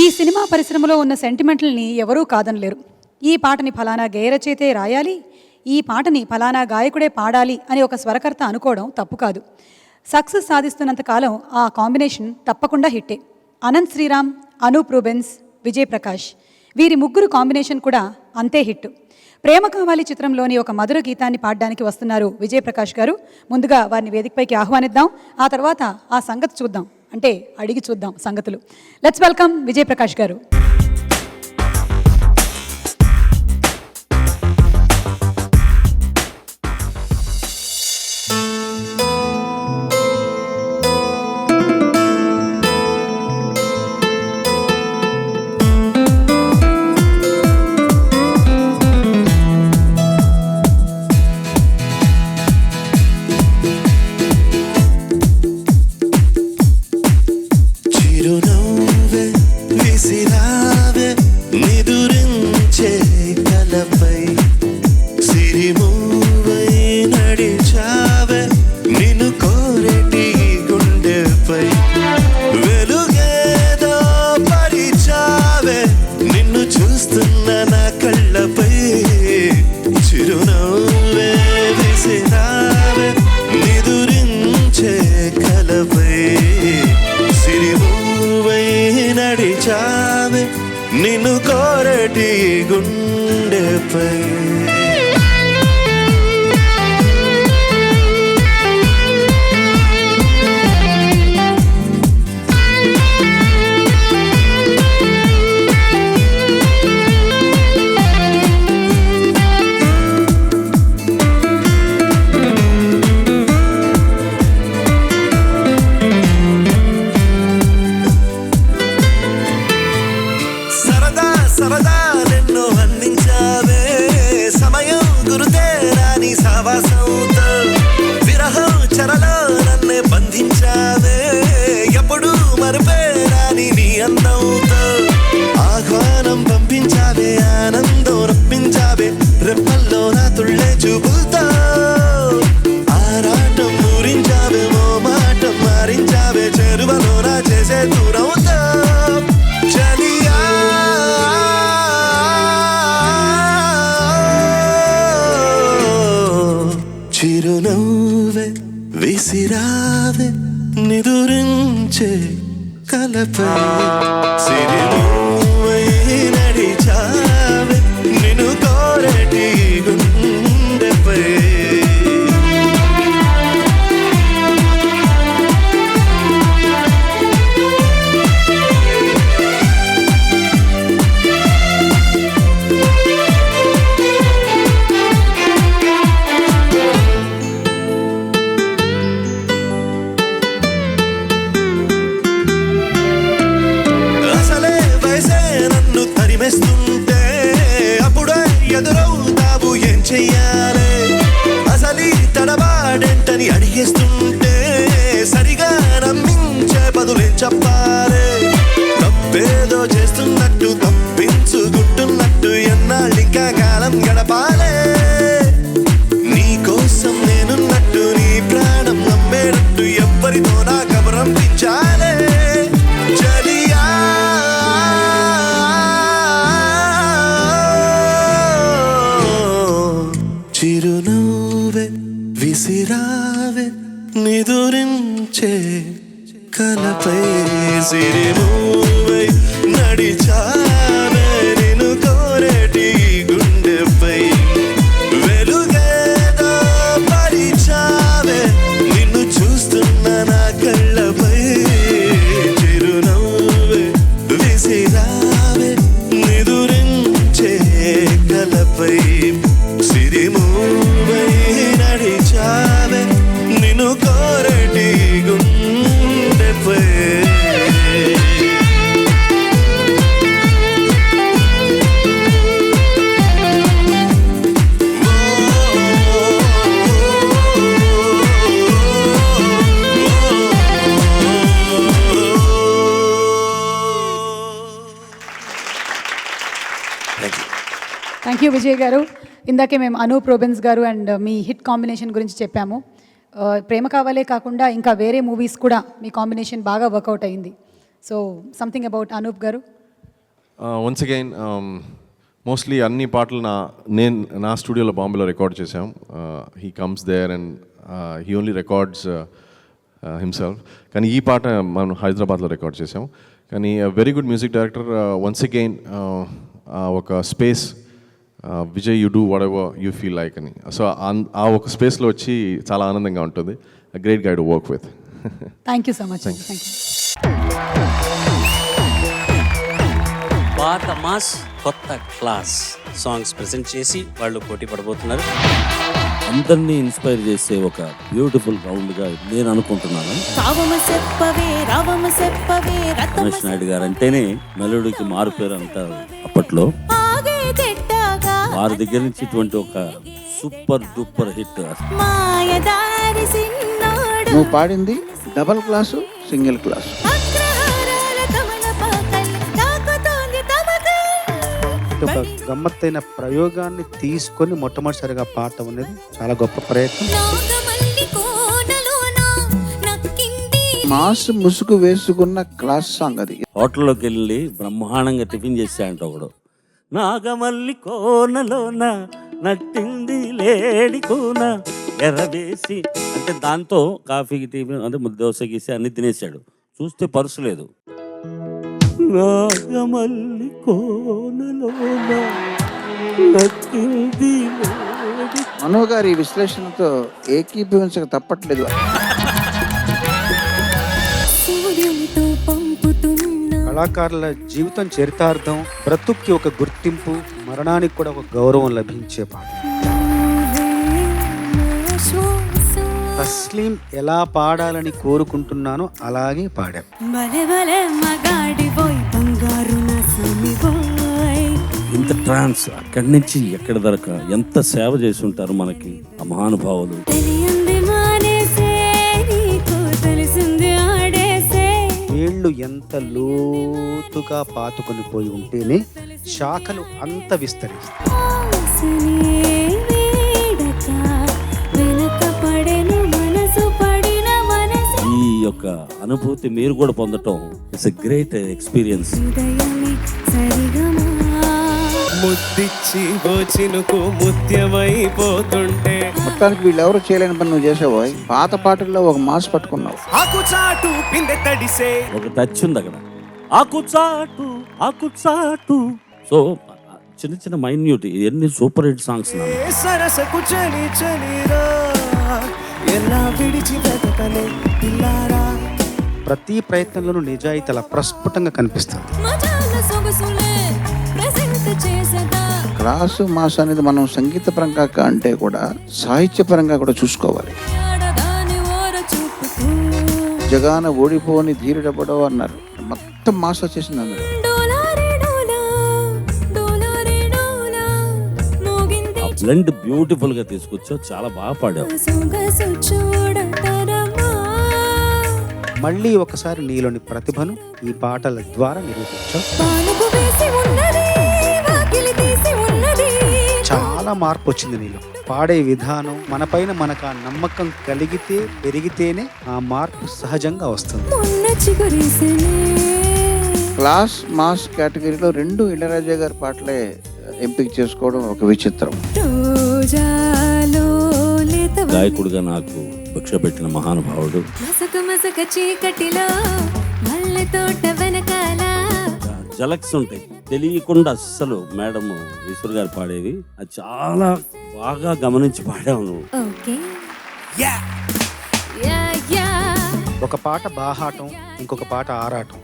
ఈ సినిమా పరిశ్రమలో ఉన్న సెంటిమెంట్లని ఎవరూ కాదనలేరు. ఈ పాటని ఫలానా గేయరచయితే రాయాలి, ఈ పాటని ఫలానా గాయకుడే పాడాలి అని ఒక స్వరకర్త అనుకోవడం తప్పు కాదు. సక్సెస్ సాధిస్తున్నంత కాలం ఆ కాంబినేషన్ తప్పకుండా హిట్టే. అనంత్ శ్రీరామ్, అనూప్ రూబెన్స్, విజయ్ ప్రకాష్ వీరి ముగ్గురు కాంబినేషన్ కూడా అంతే హిట్. ప్రేమ కావాలి చిత్రంలోని ఒక మధుర గీతాన్ని పాడడానికి వస్తున్నారు విజయ్ ప్రకాష్ గారు. ముందుగా వారిని వేదికపైకి ఆహ్వానిద్దాం, ఆ తర్వాత ఆ సంగతి చూద్దాం, అంటే అడిగి చూద్దాం సంగతులు. లెట్స్ వెల్కమ్ విజయ్ ప్రకాష్ గారు. నిన్ను కోరటి గుండెపై సరదాలెన్నో అందించావే, సమయం గురుతే రాని సావాసంతో విరహం చెరలో నన్నే బంధించావే, ఎప్పుడు మరిపే రాని నీ అందంతో ఆహ్వానం పంపించావే, ఆనందం రప్పించావే, రెప్పల్లో నా తుళ్ళే చూపులతో ఆరాటం ఊరించావే, ఓ మాట మారించావే, చెరువలో నా చేసే దూరంతో చలియా చిరునవ్వే విసిరావే నిదురించే కలపై సిరిమూవై నడిచావే నిన్ను కోరటి గుండెపై తరిమేస్తుంటే అప్పుడే ఎదురవుతావు ఏం చెయ్యాలే, అసలు తడబాడేంటని అడిగేస్తుంటే సరిగా నమ్మించే బదులేం చెప్పాలే, తప్పేదో చేస్తున్నట్టు తప్పించుకుంటున్నట్టు ఎన్నాళ్ళింకా కాలం గడపాలే, నీ కోసం నేనున్నట్టు నీ ప్రాణం నమ్మేటట్టు ఎవ్వరితో నా కబరంపించాలే చలియా చిరునవ్వే విసిరావే నిదురించే కలపై సిరిమూవై నడిచావే నిన్ను కోరేటి గుండెపై వెలుగేదో పరిచావే నిన్ను చూస్తున్న నా కళ్ళపై చిరునవ్వే విసిరావే నిదురించే కలపై సిరిమూవై నడిచావే నిన్ను కోరటి గుండెపై థ్యాంక్ యూ విజయ్ గారు. ఇందాకే మేము అనూప్ రూబెన్స్ గారు అండ్ మీ హిట్ కాంబినేషన్ గురించి చెప్పాము. ప్రేమ కావాలే కాకుండా ఇంకా వేరే మూవీస్ కూడా మీ కాంబినేషన్ బాగా వర్కౌట్ అయింది. సో సంథింగ్ అబౌట్ అనూప్ గారు. వన్స్ అగైన్ మోస్ట్లీ అన్ని పాటలు నా స్టూడియోలో బాంబేలో రికార్డ్ చేసాం. He comes there and he only records himself. కానీ ఈ పాట మనం హైదరాబాద్లో రికార్డ్ చేసాం. కానీ very good music director. Once again ఒక space, Vijay you do whatever you feel like అని. సో ఆ ఒక స్పేస్లో వచ్చి చాలా ఆనందంగా ఉంటుంది. Great guy to work with. Thank you so much. Thank you. పాత మాస్ కొత్త క్లాస్ సాంగ్స్ ప్రెజెంట్ చేసి వాళ్ళు పోటీ పడబోతున్నారు. అందరినీ ఇన్స్పైర్ చేసే ఒక బ్యూటిఫుల్ రౌండ్గా నేను అనుకుంటున్నాను. రమేష్ నాయుడు గారు అంటేనే మెలోడీకి మారుపేరు అంటారు అప్పట్లో. వారి దగ్గర నుంచి ఇటువంటి ఒక సూపర్ డూపర్ హిట్. నువ్వు పాడింది డబల్ క్లాసు, సింగిల్ క్లాసు. ఒక గమ్మత్తైన ప్రయోగాన్ని తీసుకొని మొట్టమొదటిసారిగా పాడటం అనేది చాలా గొప్ప ప్రయత్నం. మాస్ ముసుగు వేసుకున్న క్లాస్ సాంగ్ అది. హోటల్లోకి వెళ్ళి బ్రహ్మాండంగా టిఫిన్ చేశాయంట ఒకడు. నాగమల్లి కోనలోన నట్టింది లేడి కోన ఎర్రవేసి అంటే దాంతో కాఫీకి టిఫిన్ అంటే దోశ గీసి అన్ని తినేసాడు. చూస్తే పర్సు లేదు. నాగమల్లి కోనలోన నట్టింది లేడి. మనో గారి విశ్లేషణతో ఏకీభవించక తప్పట్లేదు. కళాకారుల జీవితం చరితార్థం, బ్రతుక్కి ఒక గుర్తింపు, మరణానికి కూడా ఒక గౌరవం లభించే పాట. తస్లీం ఎలా పాడాలని కోరుకుంటున్నానో అలాగే పాడాం. ఇంత ట్రాన్స్ అక్కడి నుంచి ఎక్కడ దొరక ఎంత సేవ చేసి ఉంటారు మనకి ఆ మహానుభావులు. వేళ్ళు ఎంత లోతుగా పాతుకొని పోయి ఉంటేనే శాఖలు అంత విస్తరిస్తాయి. ఈ యొక్క అనుభూతి మీరు కూడా పొందటం ఇట్స్ ఎ గ్రేట్ ఎక్స్పీరియన్స్. ముద్దిచ్చి గోచినుకు ముత్యమైపోతుంటే మొత్తానికి వీళ్ళు ఎవరు చేయలేని పని నువ్వు చేసావు. పాత పాటల్లో ఒక మాస్ పట్టుకున్నావు. ఆకుచాటు పిందె తడిసే ఒక టచ్ ఉంది అక్కడ. ఆకుచాటు ఆకుచాటు. సో చిన్న చిన్న మైన్యూట్ ఎన్ని సూపర్ హిట్ సాంగ్స్. సరసకు చలి చలిరా ఎలా విడిచి బ్రతకలే పిల్లారా. ప్రతి ప్రయత్నంలోనూ నిజాయితీ అలా ప్రస్ఫుటంగా కనిపిస్తుంది. క్లాసు మాస్ అనేది మనం సంగీత పరంగా అంటే కూడా సాహిత్య పరంగా కూడా చూసుకోవాలి. జగాన ఓడిపోని ధీరుడబడో అన్నారు. మొత్తం మాస్ వచ్చేసింది అందులో. ఆ బ్లెండ్ బ్యూటిఫుల్ గా తీసుకొచ్చావు. చాలా బాగా పాడావు. మళ్ళీ ఒకసారి నీలోని ప్రతిభను ఈ పాటల ద్వారా నిరూపించావు. చాలా మార్పు వచ్చింది నీలో. పాడే విధానం మనపైన మనకు ఆ నమ్మకం కలిగితే పెరిగితేనే ఆ మార్పు సహజంగా వస్తుంది. క్లాస్ మాస్ కేటగిరీలో 2 ఇళయరాజా గారి పాటలే ఎంపిక చేసుకోవడం ఒక విచిత్రం. గాయకుడిగా నాకు భిక్ష పెట్టిన మహానుభావుడు. జలక్స్ ఉంటాయి తెలియకుండా అస్సలు మేడం ఈశ్వర్ గారు పాడేవి అది చాలా బాగా గమనించి పాడావు నువ్వు. ఒక పాట బాహాటం, ఇంకొక పాట ఆరాటం.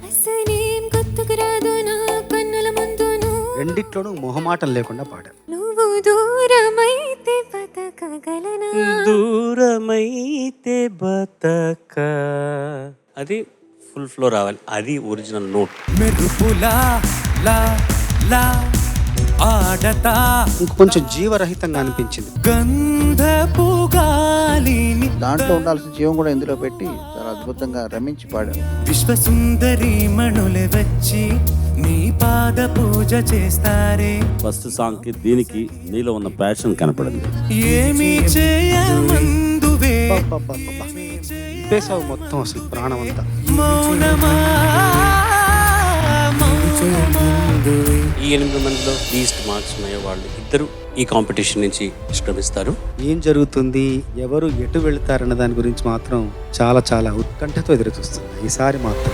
రెండిట్లోనూ మొహమాటం లేకుండా పాడారు. దూరమైతే బతక అది ఫుల్ ఫ్లో రావాలి. అది ఒరిజినల్ నోట్. మెరుపులా లా లా ఆడతా ఇంకొంచెం జీవరహితంగా అనిపించింది. గంధపు గాలిని దాంట్లో ఉండాల్సిన జీవం కూడా ఇందులో పెట్టి చాలా అద్భుతంగా రమించి పాడారు. విశ్వసుందరి మణులే వచ్చి నీ పాద పూజ చేస్తారే. ఫస్ట్ సాంగ్ కి దీనికి నీలో ఉన్న ప్యాషన్ కనపడింది. ఏమి చేయమందువే పేసావు మొత్తం అసలు ప్రాణం అంతా. మౌనమా మౌనమా బంధువే. ఈ 8 మందిలో లీస్ట్ మార్క్స్ ఉన్నాయో వాళ్ళు ఇద్దరు ఈ కాంపిటీషన్ నుంచి నిష్క్రమిస్తారు. ఏం జరుగుతుంది, ఎవరు ఎటు వెళ్తారన్న దాని గురించి మాత్రం చాలా చాలా ఉత్కంఠతో ఎదురు చూస్తుంది ఈసారి మాత్రం.